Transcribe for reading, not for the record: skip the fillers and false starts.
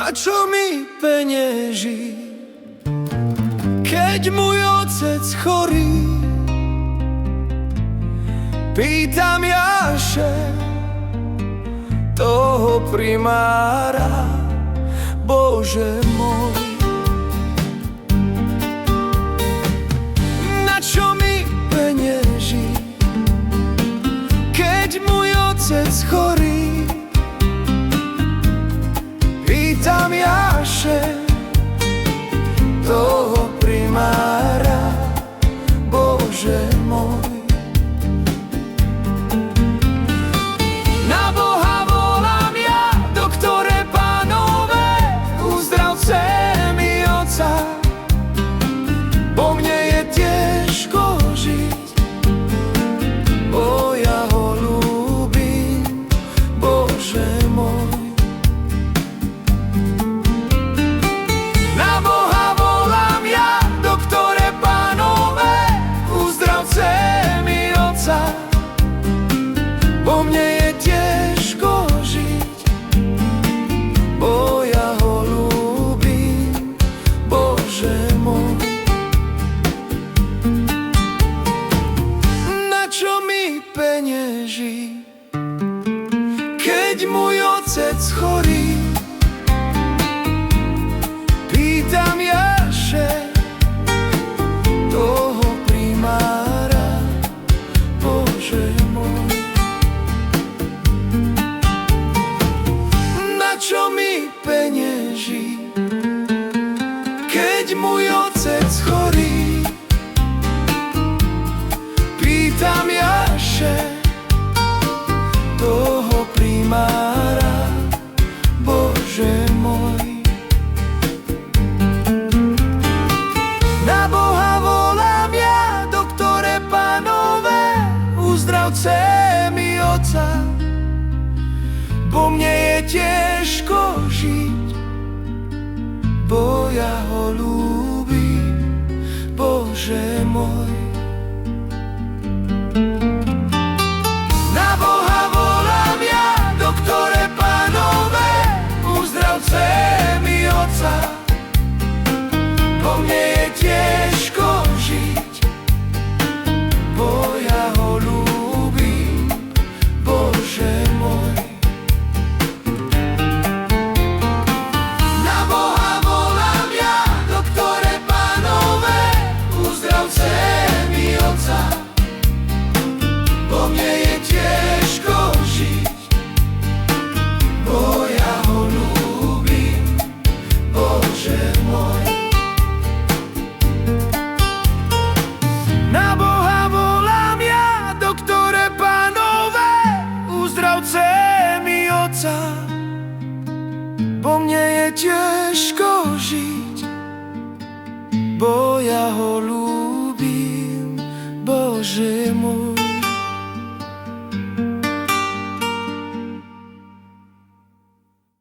Na čo mi penieži, keď môj otec chorý? Pýtam Jaše, toho primára, Bože môj. Na čo mi penieži, keď môj otec chorý? Pýtam Jaše, toho primára, Bože môj. Na Boha volám ja, doktore pánové, uzdravce mi otca, bo mne je ťažko žiť, bo ja ho ľúbim, Bože môj. Na Boha volám ja, doktore pánové, uzdravce mi otca, bo mne je ťažko žiť, bo ja ho ľúbim, Bože môj. Na čo mi penieži, keď môj otec chorý? Pýtam Jaše, toho primára, Bože môj. Na čo mi penieži, keď môj otec chorý? Pýtam Jaše, toho primára, Bože môj. Na Boha volám ja, doktore pánové, uzdravce mi otca, bo mne je ťažko žiť, bo ja ho ľúbim, Bože môj. Na Boha volám ja, doktore pánové, uzdravce mi otca, bo mne je ťažko žiť, bo ja ho ľúbim, Bože môj. Na Boha volám ja, doktore pánové, uzdravce mi otca, bo mne je ťažko žiť, bo ja ho ľúbim, Bože môj. Na Boha volám ja, doktore pánové, uzdravce mi otca, bo mne je ťažko žiť, bo ja ho ľúbim, Bože môj.